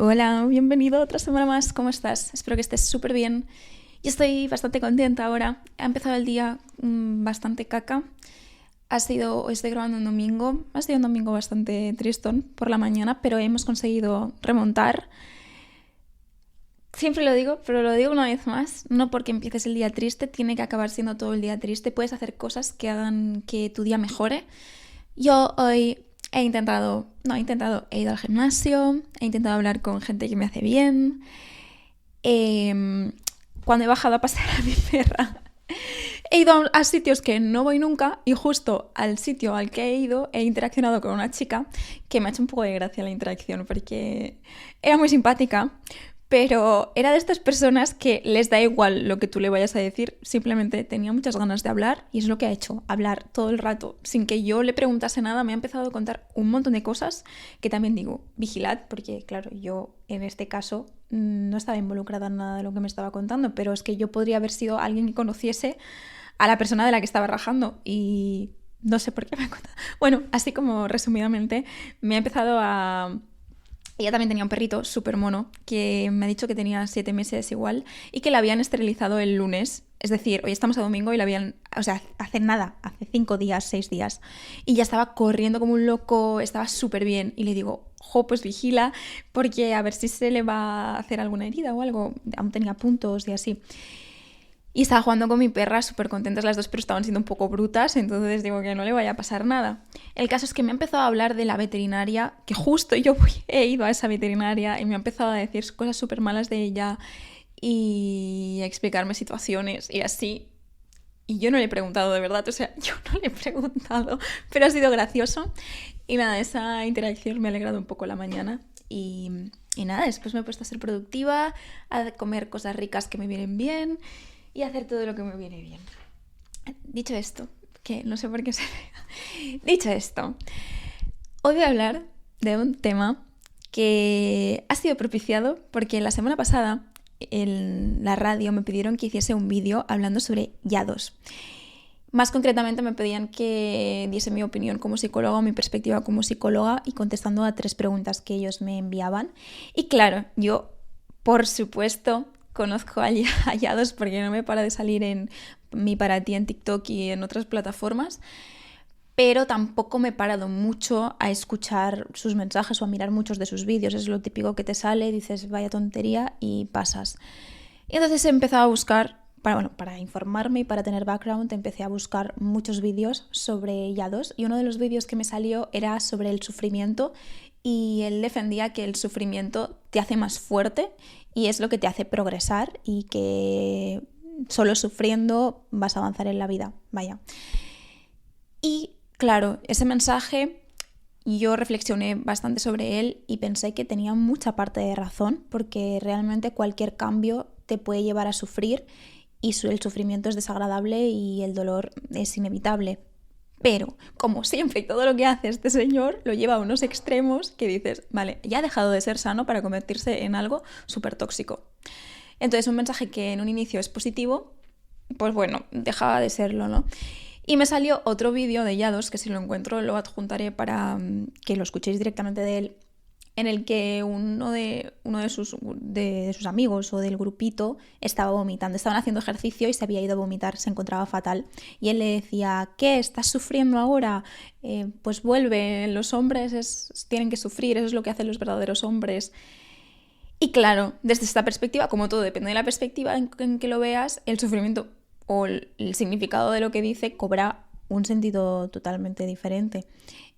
Hola, bienvenido otra semana más. ¿Cómo estás? Espero que estés súper bien. Yo estoy bastante contenta ahora. Ha empezado el día bastante caca. Hoy estoy grabando un domingo. Ha sido un domingo bastante tristón por la mañana, pero hemos conseguido remontar. Siempre lo digo, pero lo digo una vez más. No porque empieces el día triste, tiene que acabar siendo todo el día triste. Puedes hacer cosas que hagan que tu día mejore. Yo hoy he ido al gimnasio, he intentado hablar con gente que me hace bien. Cuando he bajado a pasear a mi perra, he ido a sitios que no voy nunca y justo al sitio al que he ido he interaccionado con una chica que me ha hecho un poco de gracia la interacción porque era muy simpática. Pero era de estas personas que les da igual lo que tú le vayas a decir, simplemente tenía muchas ganas de hablar y es lo que ha hecho, hablar todo el rato. Sin que yo le preguntase nada, me ha empezado a contar un montón de cosas que también digo, vigilad, porque claro, yo en este caso no estaba involucrada en nada de lo que me estaba contando, pero es que yo podría haber sido alguien que conociese a la persona de la que estaba rajando y no sé por qué me ha contado. Bueno, así como resumidamente, me ha empezado a... Ella también tenía un perrito súper mono que me ha dicho que tenía 7 meses igual y que la habían esterilizado el lunes. Es decir, hoy estamos a domingo y la habían... O sea, hace nada, hace 5 días, 6 días. Y ya estaba corriendo como un loco, estaba súper bien. Y le digo, pues vigila porque a ver si se le va a hacer alguna herida o algo. Aún tenía puntos y así. Y estaba jugando con mi perra, súper contentas las dos, pero estaban siendo un poco brutas, entonces digo que no le vaya a pasar nada. El caso es que me ha empezado a hablar de la veterinaria, que justo he ido a esa veterinaria y me ha empezado a decir cosas súper malas de ella y a explicarme situaciones y así. Y yo no le he preguntado de verdad, o sea, yo no le he preguntado, pero ha sido gracioso. Y nada, esa interacción me ha alegrado un poco la mañana y nada, después me he puesto a ser productiva, a comer cosas ricas que me vienen bien y hacer todo lo que me viene bien. Dicho esto, que no sé por qué se ve. Dicho esto, hoy voy a hablar de un tema que ha sido propiciado porque la semana pasada en la radio me pidieron que hiciese un vídeo hablando sobre yados. Más concretamente me pedían que diese mi opinión como psicóloga o mi perspectiva como psicóloga y contestando a 3 preguntas que ellos me enviaban. Y claro, yo, por supuesto, conozco a Yados porque no me para de salir en mi para ti en TikTok y en otras plataformas, pero tampoco me he parado mucho a escuchar sus mensajes o a mirar muchos de sus vídeos. Es lo típico que te sale, dices vaya tontería y pasas. Y entonces he empezado a buscar, para informarme y para tener background, empecé a buscar muchos vídeos sobre Yados y uno de los vídeos que me salió era sobre el sufrimiento y él defendía que el sufrimiento te hace más fuerte y es lo que te hace progresar y que solo sufriendo vas a avanzar en la vida, vaya. Y claro, ese mensaje yo reflexioné bastante sobre él y pensé que tenía mucha parte de razón porque realmente cualquier cambio te puede llevar a sufrir y el sufrimiento es desagradable y el dolor es inevitable. Pero, como siempre, todo lo que hace este señor lo lleva a unos extremos que dices, vale, ya ha dejado de ser sano para convertirse en algo súper tóxico. Entonces, un mensaje que en un inicio es positivo, pues bueno, dejaba de serlo, ¿no? Y me salió otro vídeo de Yados, que si lo encuentro lo adjuntaré para que lo escuchéis directamente de él, en el que uno de sus amigos o del grupito estaba vomitando. Estaban haciendo ejercicio y se había ido a vomitar, se encontraba fatal. Y él le decía, ¿qué? ¿Estás sufriendo ahora? Pues vuelve, los hombres tienen que sufrir, eso es lo que hacen los verdaderos hombres. Y claro, desde esta perspectiva, como todo depende de la perspectiva en que lo veas, el sufrimiento o el significado de lo que dice cobra un sentido totalmente diferente.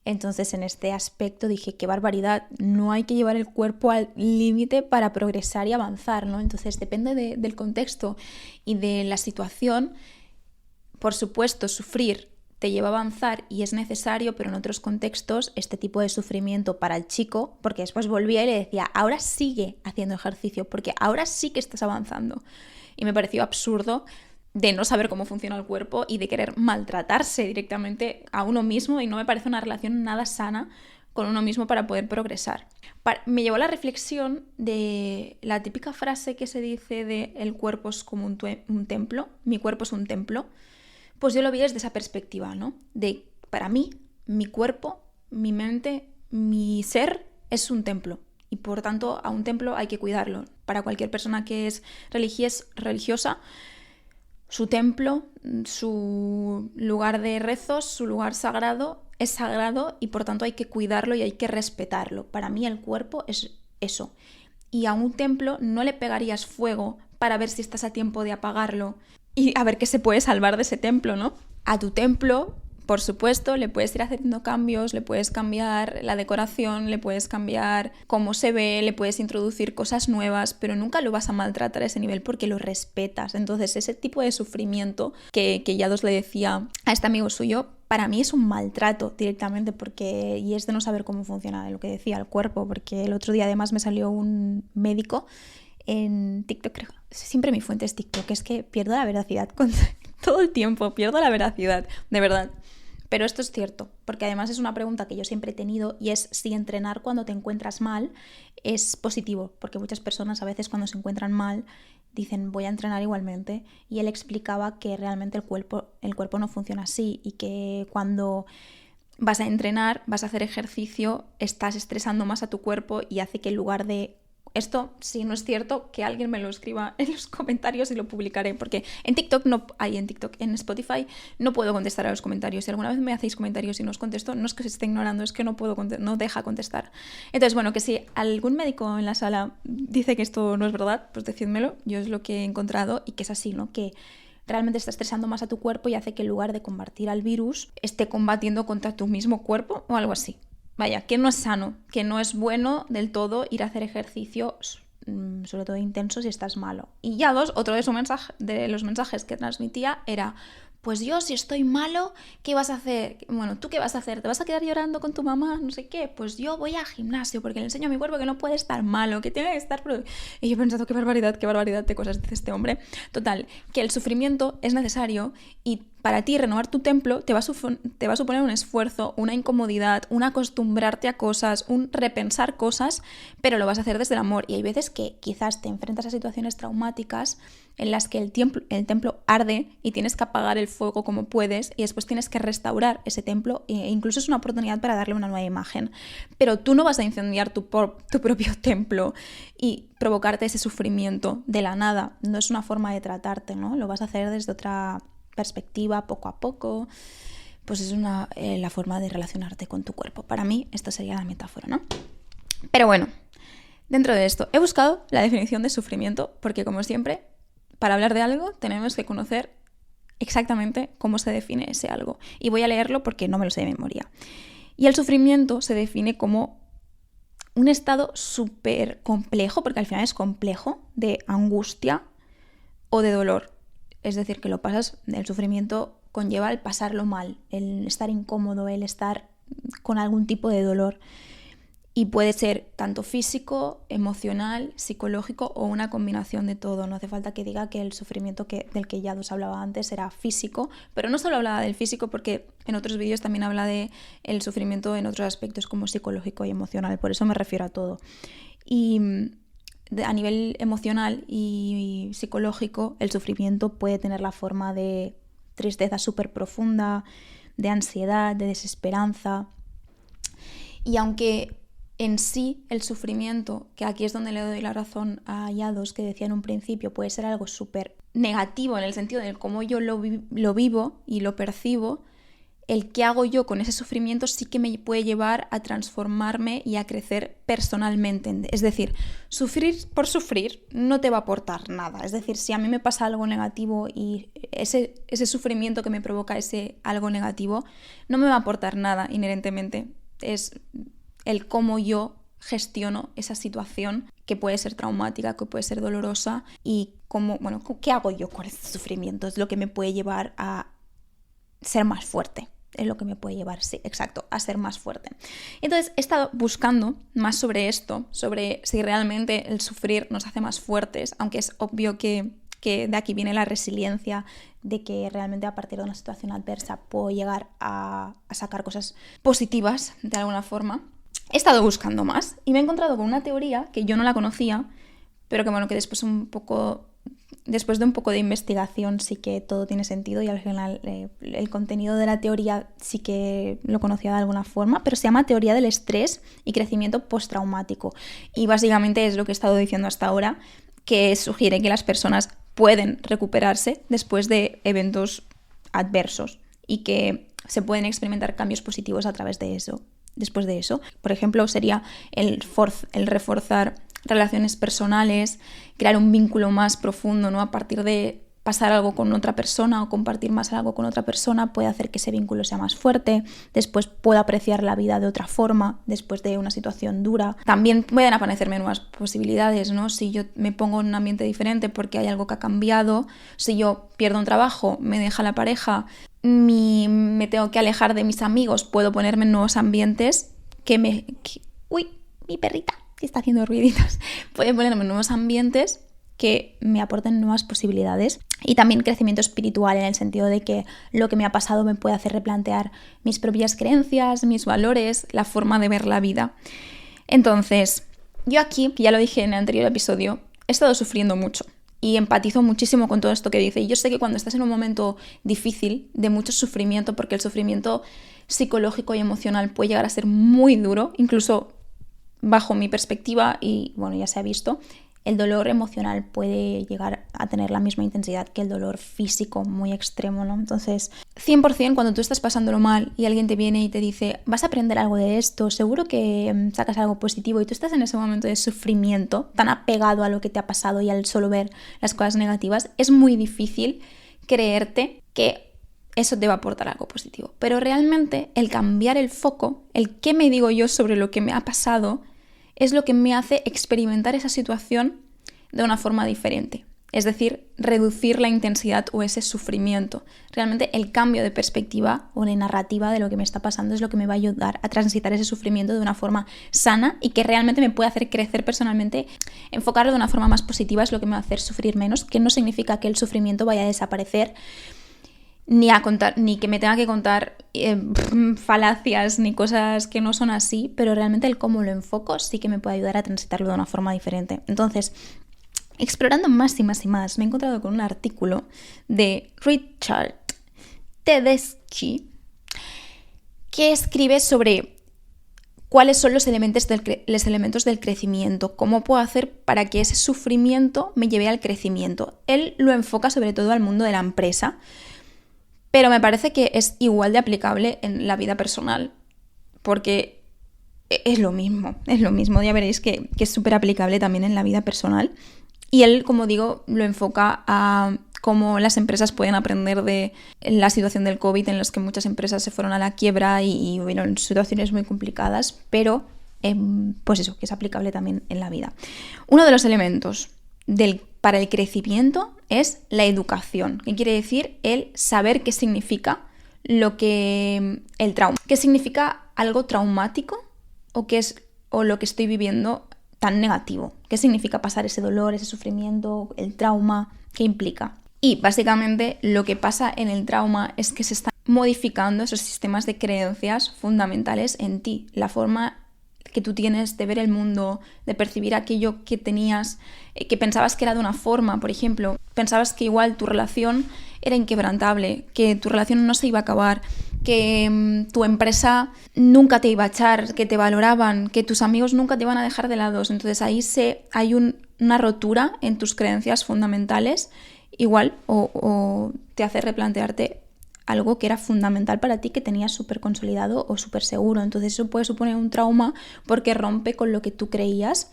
Entonces, en este aspecto dije, qué barbaridad, no hay que llevar el cuerpo al límite para progresar y avanzar, ¿no? Entonces, depende del contexto y de la situación. Por supuesto, sufrir te lleva a avanzar y es necesario, pero en otros contextos este tipo de sufrimiento para el chico, porque después volvía y le decía, ahora sigue haciendo ejercicio, porque ahora sí que estás avanzando. Y me pareció absurdo de no saber cómo funciona el cuerpo y de querer maltratarse directamente a uno mismo y no me parece una relación nada sana con uno mismo para poder progresar. Me llevó a la reflexión de la típica frase que se dice de el cuerpo es como un templo, mi cuerpo es un templo. Pues yo lo vi desde esa perspectiva, ¿no? De, para mí, mi cuerpo, mi mente, mi ser es un templo y por tanto a un templo hay que cuidarlo. Para cualquier persona que es religiosa, su templo, su lugar de rezos, su lugar sagrado es sagrado y por tanto hay que cuidarlo y hay que respetarlo. Para mí el cuerpo es eso. Y a un templo no le pegarías fuego para ver si estás a tiempo de apagarlo y a ver qué se puede salvar de ese templo, ¿no? A tu templo, por supuesto, le puedes ir haciendo cambios, le puedes cambiar la decoración, le puedes cambiar cómo se ve, le puedes introducir cosas nuevas, pero nunca lo vas a maltratar a ese nivel porque lo respetas. Entonces, ese tipo de sufrimiento que Yados le decía a este amigo suyo, para mí es un maltrato directamente y es de no saber cómo funciona lo que decía el cuerpo, porque el otro día además me salió un médico en TikTok, creo. Siempre mi fuente es TikTok, es que pierdo la veracidad todo el tiempo, pierdo la veracidad, de verdad. Pero esto es cierto, porque además es una pregunta que yo siempre he tenido y es si entrenar cuando te encuentras mal es positivo, porque muchas personas a veces cuando se encuentran mal dicen voy a entrenar igualmente, y él explicaba que realmente el cuerpo no funciona así y que cuando vas a entrenar, vas a hacer ejercicio, estás estresando más a tu cuerpo y hace que en lugar de... Esto, si no es cierto, que alguien me lo escriba en los comentarios y lo publicaré, porque en en Spotify no puedo contestar a los comentarios. Si alguna vez me hacéis comentarios y no os contesto, no es que se esté ignorando, es que no deja contestar. Entonces, bueno, que si algún médico en la sala dice que esto no es verdad, pues decídmelo. Yo es lo que he encontrado y que es así, ¿no? Que realmente está estresando más a tu cuerpo y hace que en lugar de combatir al virus, esté combatiendo contra tu mismo cuerpo o algo así. Vaya, que no es sano, que no es bueno del todo ir a hacer ejercicios, sobre todo intensos, si estás malo. Y Yados, otro de los mensajes que transmitía era: pues yo si estoy malo, ¿qué vas a hacer? Bueno, ¿tú qué vas a hacer? ¿Te vas a quedar llorando con tu mamá? No sé qué. Pues yo voy al gimnasio porque le enseño a mi cuerpo que no puede estar malo, que tiene que estar... Y yo he pensado, qué barbaridad de cosas dice este hombre. Total, que el sufrimiento es necesario y para ti renovar tu templo te va a suponer un esfuerzo, una incomodidad, un acostumbrarte a cosas, un repensar cosas, pero lo vas a hacer desde el amor. Y hay veces que quizás te enfrentas a situaciones traumáticas en las que el templo arde y tienes que apagar el fuego como puedes y después tienes que restaurar ese templo e incluso es una oportunidad para darle una nueva imagen. Pero tú no vas a incendiar tu propio templo y provocarte ese sufrimiento de la nada. No es una forma de tratarte, ¿no? Lo vas a hacer desde otra perspectiva, poco a poco. Pues es la forma de relacionarte con tu cuerpo. Para mí esta sería la metáfora, ¿no? Pero bueno, dentro de esto he buscado la definición de sufrimiento porque, como siempre, para hablar de algo tenemos que conocer exactamente cómo se define ese algo. Y voy a leerlo porque no me lo sé de memoria. Y el sufrimiento se define como un estado súper complejo, porque al final es complejo, de angustia o de dolor. Es decir, que el sufrimiento conlleva el pasarlo mal, el estar incómodo, el estar con algún tipo de dolor. Y puede ser tanto físico, emocional, psicológico o una combinación de todo. No hace falta que diga que el sufrimiento del que ya os hablaba antes era físico, pero no solo hablaba del físico porque en otros vídeos también habla de el sufrimiento en otros aspectos como psicológico y emocional. Por eso me refiero a todo. Y a nivel emocional y psicológico, el sufrimiento puede tener la forma de tristeza súper profunda, de ansiedad, de desesperanza. Y aunque en sí el sufrimiento, que aquí es donde le doy la razón a Yados, que decía en un principio, puede ser algo súper negativo en el sentido de cómo yo lo vivo y lo percibo, el qué hago yo con ese sufrimiento sí que me puede llevar a transformarme y a crecer personalmente. Es decir, sufrir por sufrir no te va a aportar nada. Es decir, si a mí me pasa algo negativo y ese sufrimiento que me provoca ese algo negativo no me va a aportar nada inherentemente. Es el cómo yo gestiono esa situación que puede ser traumática, que puede ser dolorosa y qué hago yo con ese sufrimiento. Es lo que me puede llevar a ser más fuerte. Es lo que me puede llevar, sí, exacto, a ser más fuerte. Entonces he estado buscando más sobre esto, sobre si realmente el sufrir nos hace más fuertes, aunque es obvio que de aquí viene la resiliencia, de que realmente a partir de una situación adversa puedo llegar a sacar cosas positivas de alguna forma. He estado buscando más y me he encontrado con una teoría que yo no la conocía, pero que después un poco después de un poco de investigación sí que todo tiene sentido y al final el contenido de la teoría sí que lo conocía de alguna forma, pero se llama teoría del estrés y crecimiento postraumático. Y básicamente es lo que he estado diciendo hasta ahora, que sugiere que las personas pueden recuperarse después de eventos adversos y que se pueden experimentar cambios positivos a través de eso. Después de eso, por ejemplo, sería el reforzar relaciones personales, crear un vínculo más profundo, ¿no? A partir de pasar algo con otra persona o compartir más algo con otra persona puede hacer que ese vínculo sea más fuerte, después puedo apreciar la vida de otra forma después de una situación dura. También pueden aparecerme nuevas posibilidades, ¿no? Si yo me pongo en un ambiente diferente porque hay algo que ha cambiado, si yo pierdo un trabajo, me deja la pareja, me tengo que alejar de mis amigos, puedo ponerme en nuevos ambientes uy, mi perrita que está haciendo ruiditos. Puedo ponerme en nuevos ambientes que me aporten nuevas posibilidades y también crecimiento espiritual en el sentido de que lo que me ha pasado me puede hacer replantear mis propias creencias, mis valores, la forma de ver la vida. Entonces, yo aquí, ya lo dije en el anterior episodio, he estado sufriendo mucho y empatizo muchísimo con todo esto que dice. Y yo sé que cuando estás en un momento difícil, de mucho sufrimiento, porque el sufrimiento psicológico y emocional puede llegar a ser muy duro, incluso bajo mi perspectiva, y bueno, ya se ha visto, el dolor emocional puede llegar a tener la misma intensidad que el dolor físico muy extremo, ¿no? Entonces, 100% cuando tú estás pasándolo mal y alguien te viene y te dice vas a aprender algo de esto, seguro que sacas algo positivo, y tú estás en ese momento de sufrimiento, tan apegado a lo que te ha pasado y al solo ver las cosas negativas, es muy difícil creerte que eso te va a aportar algo positivo. Pero realmente el cambiar el foco, el qué me digo yo sobre lo que me ha pasado, es lo que me hace experimentar esa situación de una forma diferente. Es decir, reducir la intensidad o ese sufrimiento. Realmente el cambio de perspectiva o de narrativa de lo que me está pasando es lo que me va a ayudar a transitar ese sufrimiento de una forma sana y que realmente me puede hacer crecer personalmente. Enfocarlo de una forma más positiva es lo que me va a hacer sufrir menos, que no significa que el sufrimiento vaya a desaparecer, ni que me tenga que contar falacias ni cosas que no son así, pero realmente el cómo lo enfoco sí que me puede ayudar a transitarlo de una forma diferente. Entonces, explorando más y más y más, me he encontrado con un artículo de Richard Tedeschi que escribe sobre cuáles son los elementos del crecimiento, cómo puedo hacer para que ese sufrimiento me lleve al crecimiento. Él lo enfoca sobre todo al mundo de la empresa, pero me parece que es igual de aplicable en la vida personal, porque es lo mismo, ya veréis que es súper aplicable también en la vida personal. Y él, como digo, lo enfoca a cómo las empresas pueden aprender de la situación del COVID, en las que muchas empresas se fueron a la quiebra y bueno, en situaciones muy complicadas, pero pues eso, que es aplicable también en la vida. Uno de los elementos para el crecimiento es la educación, que quiere decir el saber qué significa el trauma. ¿Qué significa algo traumático o lo que estoy viviendo tan negativo? ¿Qué significa pasar ese dolor, ese sufrimiento, el trauma? ¿Qué implica? Y básicamente lo que pasa en el trauma es que se están modificando esos sistemas de creencias fundamentales en ti, la forma que tú tienes de ver el mundo, de percibir aquello que tenías, que pensabas que era de una forma. Por ejemplo, pensabas que igual tu relación era inquebrantable, que tu relación no se iba a acabar, que tu empresa nunca te iba a echar, que te valoraban, que tus amigos nunca te iban a dejar de lado. Entonces ahí hay una rotura en tus creencias fundamentales, igual, o te hace replantearte algo que era fundamental para ti, que tenías súper consolidado o súper seguro. Entonces eso puede suponer un trauma porque rompe con lo que tú creías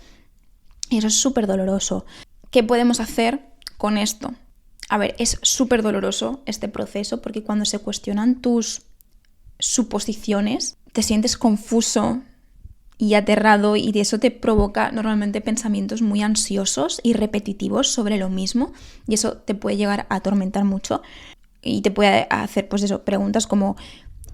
y eso es súper doloroso. ¿Qué podemos hacer con esto? A ver, es súper doloroso este proceso porque cuando se cuestionan tus suposiciones, te sientes confuso y aterrado y eso te provoca normalmente pensamientos muy ansiosos y repetitivos sobre lo mismo y eso te puede llegar a atormentar mucho. Y te puede hacer, pues eso, preguntas como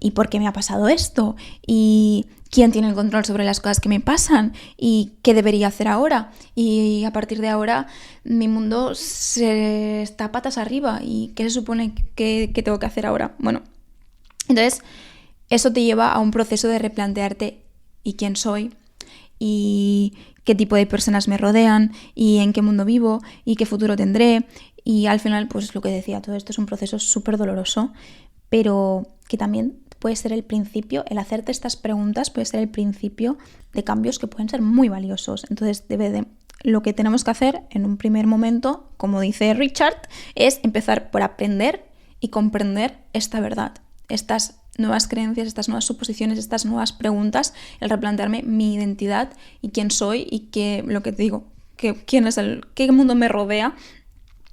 ¿y por qué me ha pasado esto? ¿Y quién tiene el control sobre las cosas que me pasan? ¿Y qué debería hacer ahora? Y a partir de ahora mi mundo se está patas arriba. ¿Y qué se supone que tengo que hacer ahora? Bueno, entonces eso te lleva a un proceso de replantearte ¿y quién soy? y qué tipo de personas me rodean y en qué mundo vivo y qué futuro tendré. Y al final, pues lo que decía, todo esto es un proceso súper doloroso, pero que también puede ser el principio, el hacerte estas preguntas puede ser el principio de cambios que pueden ser muy valiosos. Entonces, lo que tenemos que hacer en un primer momento, como dice Richard, es empezar por aprender y comprender esta verdad, estas nuevas creencias, estas nuevas suposiciones, estas nuevas preguntas, el replantearme mi identidad y quién soy y lo que te digo, qué mundo me rodea.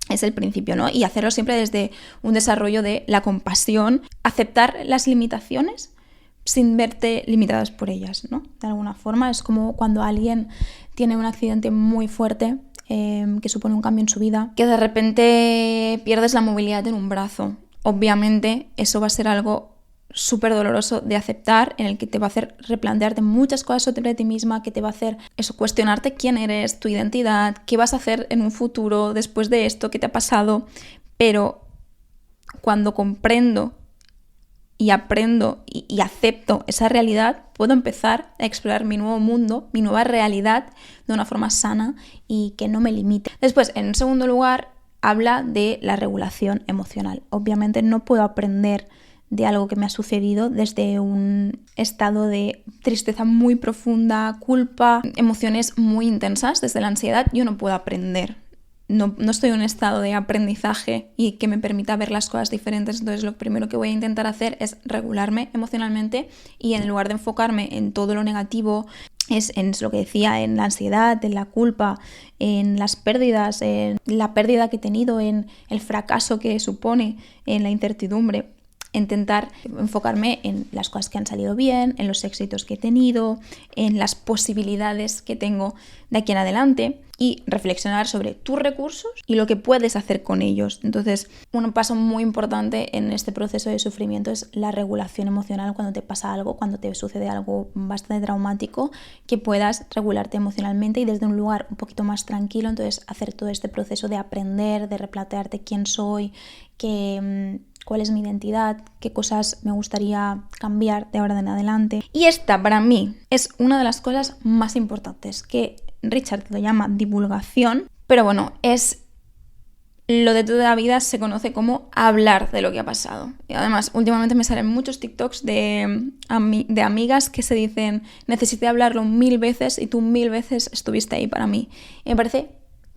Es el principio, ¿no? Y hacerlo siempre desde un desarrollo de la compasión, aceptar las limitaciones sin verte limitadas por ellas, ¿no? De alguna forma es como cuando alguien tiene un accidente muy fuerte que supone un cambio en su vida, que de repente pierdes la movilidad en un brazo. Obviamente eso va a ser algo súper doloroso de aceptar, en el que te va a hacer replantearte muchas cosas sobre ti misma, que te va a hacer eso, cuestionarte quién eres, tu identidad, qué vas a hacer en un futuro después de esto, qué te ha pasado. Pero cuando comprendo y aprendo y acepto esa realidad, puedo empezar a explorar mi nuevo mundo, mi nueva realidad de una forma sana y que no me limite. Después, en segundo lugar, habla de la regulación emocional. Obviamente no puedo aprender de algo que me ha sucedido desde un estado de tristeza muy profunda, culpa, emociones muy intensas. Desde la ansiedad yo no puedo aprender. No estoy en un estado de aprendizaje y que me permita ver las cosas diferentes. Entonces lo primero que voy a intentar hacer es regularme emocionalmente y en lugar de enfocarme en todo lo negativo, es en lo que decía, en la ansiedad, en la culpa, en las pérdidas, en la pérdida que he tenido, en el fracaso que supone, en la incertidumbre, intentar enfocarme en las cosas que han salido bien, en los éxitos que he tenido, en las posibilidades que tengo de aquí en adelante y reflexionar sobre tus recursos y lo que puedes hacer con ellos. Entonces, un paso muy importante en este proceso de sufrimiento es la regulación emocional cuando te pasa algo, cuando te sucede algo bastante traumático, que puedas regularte emocionalmente y desde un lugar un poquito más tranquilo, entonces hacer todo este proceso de aprender, de replantearte quién soy, cuál es mi identidad, qué cosas me gustaría cambiar de ahora en adelante. Y esta, para mí, es una de las cosas más importantes, que Richard lo llama divulgación, pero bueno, es lo de toda la vida, se conoce como hablar de lo que ha pasado. Y además, últimamente me salen muchos TikToks de amigas que se dicen: necesité hablarlo 1000 veces y tú 1000 veces estuviste ahí para mí. Y me parece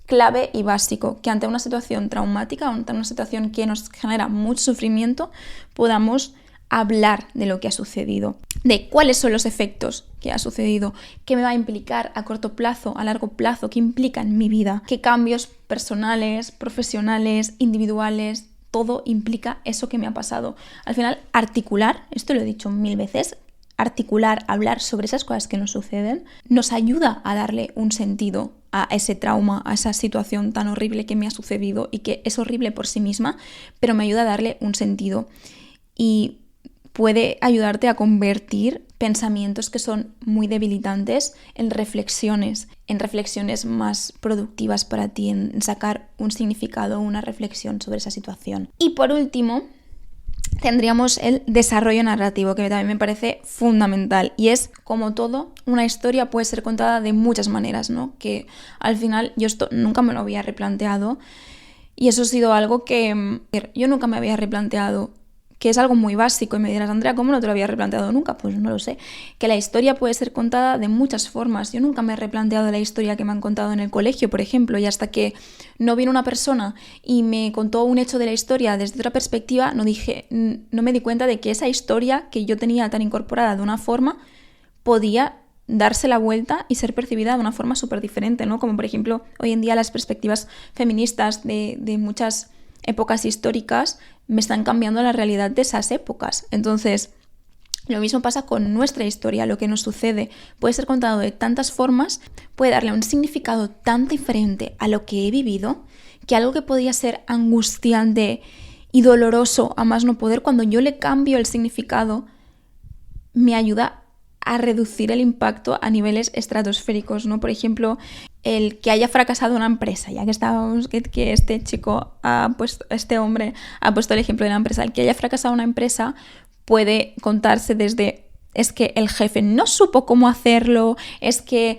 clave y básico que ante una situación traumática, ante una situación que nos genera mucho sufrimiento, podamos hablar de lo que ha sucedido, de cuáles son los efectos que ha sucedido, qué me va a implicar a corto plazo, a largo plazo, qué implica en mi vida, qué cambios personales, profesionales, individuales, todo implica eso que me ha pasado. Al final, articular, esto lo he dicho 1000 veces, articular, hablar sobre esas cosas que nos suceden, nos ayuda a darle un sentido a ese trauma, a esa situación tan horrible que me ha sucedido y que es horrible por sí misma, pero me ayuda a darle un sentido y puede ayudarte a convertir pensamientos que son muy debilitantes en reflexiones más productivas para ti, en sacar un significado, una reflexión sobre esa situación. Y por último, tendríamos el desarrollo narrativo, que también me parece fundamental, y es, como todo, una historia puede ser contada de muchas maneras, ¿no? Que al final yo esto nunca me lo había replanteado y eso ha sido algo que yo nunca me había replanteado, que es algo muy básico, y me dirás: Andrea, ¿cómo no te lo había replanteado nunca? Pues no lo sé, que la historia puede ser contada de muchas formas. Yo nunca me he replanteado la historia que me han contado en el colegio, por ejemplo, y hasta que no vino una persona y me contó un hecho de la historia desde otra perspectiva, no me di cuenta de que esa historia que yo tenía tan incorporada de una forma podía darse la vuelta y ser percibida de una forma súper diferente, ¿no? Como por ejemplo, hoy en día las perspectivas feministas de muchas épocas históricas me están cambiando la realidad de esas épocas. Entonces, lo mismo pasa con nuestra historia. Lo que nos sucede puede ser contado de tantas formas, puede darle un significado tan diferente a lo que he vivido, que algo que podía ser angustiante y doloroso a más no poder, cuando yo le cambio el significado, me ayuda a reducir el impacto a niveles estratosféricos, ¿no? Por ejemplo, el que haya fracasado una empresa, ya que estábamos, que este hombre ha puesto el ejemplo de la empresa, el que haya fracasado una empresa puede contarse desde es que el jefe no supo cómo hacerlo, es que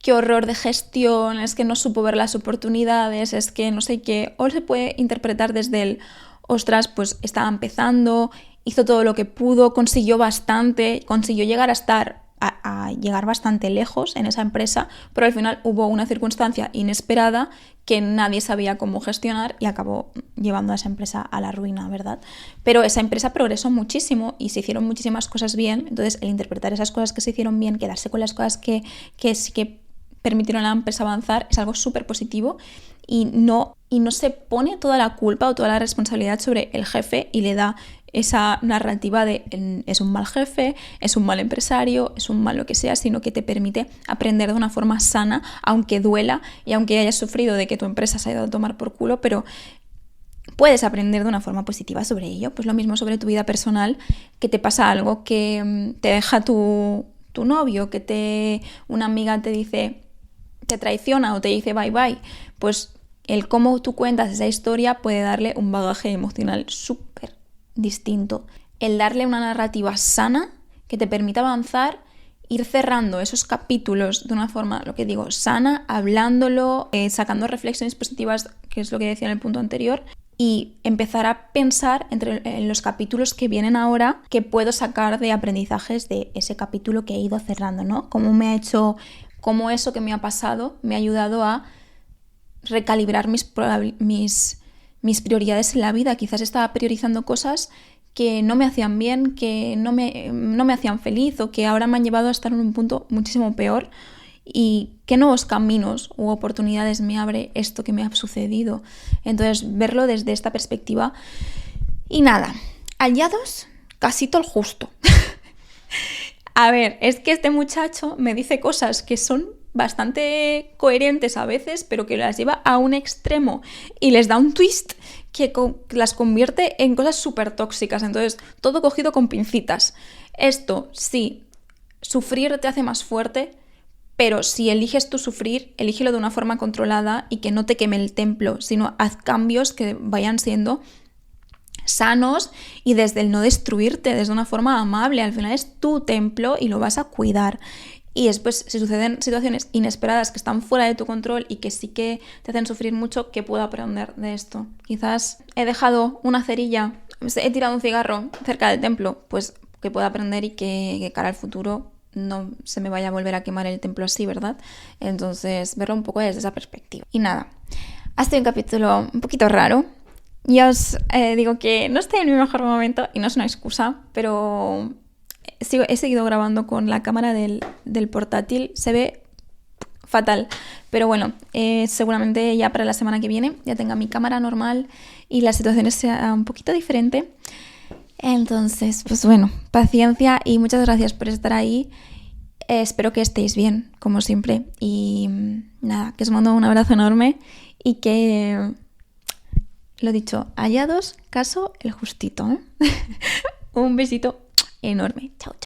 qué horror de gestión, es que no supo ver las oportunidades, es que no sé qué, o se puede interpretar desde el, ostras, pues estaba empezando, hizo todo lo que pudo, consiguió bastante, consiguió llegar a estar, a llegar bastante lejos en esa empresa, pero al final hubo una circunstancia inesperada que nadie sabía cómo gestionar y acabó llevando a esa empresa a la ruina, ¿verdad? Pero esa empresa progresó muchísimo y se hicieron muchísimas cosas bien, entonces el interpretar esas cosas que se hicieron bien, quedarse con las cosas que sí que permitieron a la empresa avanzar es algo súper positivo y no se pone toda la culpa o toda la responsabilidad sobre el jefe y le da esa narrativa de es un mal jefe, es un mal empresario, es un mal lo que sea, sino que te permite aprender de una forma sana, aunque duela y aunque hayas sufrido de que tu empresa se haya ido a tomar por culo, pero puedes aprender de una forma positiva sobre ello. Pues lo mismo sobre tu vida personal, que te pasa algo, que te deja tu novio, que una amiga te dice, te traiciona o te dice bye bye, pues el cómo tú cuentas esa historia puede darle un bagaje emocional súper distinto. El darle una narrativa sana que te permita avanzar, ir cerrando esos capítulos de una forma, lo que digo, sana, hablándolo, sacando reflexiones positivas, que es lo que decía en el punto anterior, y empezar a pensar en los capítulos que vienen ahora, que puedo sacar de aprendizajes de ese capítulo que he ido cerrando, ¿no? Cómo eso que me ha pasado me ha ayudado a recalibrar mis prioridades en la vida. Quizás estaba priorizando cosas que no me hacían bien, que no me hacían feliz o que ahora me han llevado a estar en un punto muchísimo peor. Y qué nuevos caminos u oportunidades me abre esto que me ha sucedido. Entonces, verlo desde esta perspectiva. Y nada, hallados, casito el justo. A ver, es que este muchacho me dice cosas que son bastante coherentes a veces, pero que las lleva a un extremo y les da un twist que las convierte en cosas súper tóxicas. Entonces, todo cogido con pincitas. Esto, sí, sufrir te hace más fuerte, pero si eliges tú sufrir, elígelo de una forma controlada y que no te queme el templo, sino haz cambios que vayan siendo sanos y desde el no destruirte, desde una forma amable. Al final es tu templo y lo vas a cuidar. Y después, si suceden situaciones inesperadas que están fuera de tu control y que sí que te hacen sufrir mucho, ¿qué puedo aprender de esto? Quizás he dejado una cerilla, he tirado un cigarro cerca del templo, pues que pueda aprender y que cara al futuro no se me vaya a volver a quemar el templo así, ¿verdad? Entonces, verlo un poco desde esa perspectiva. Y nada, ha sido un capítulo un poquito raro. Ya os digo que no estoy en mi mejor momento y no es una excusa, pero he seguido grabando con la cámara del portátil, se ve fatal, pero bueno, seguramente ya para la semana que viene ya tenga mi cámara normal y la situación sea un poquito diferente. Entonces, pues bueno, paciencia y muchas gracias por estar ahí. Espero que estéis bien, como siempre, y nada, que os mando un abrazo enorme y que, lo dicho, hallados, caso el justito, ¿eh? Un besito enorme. Chao, chao.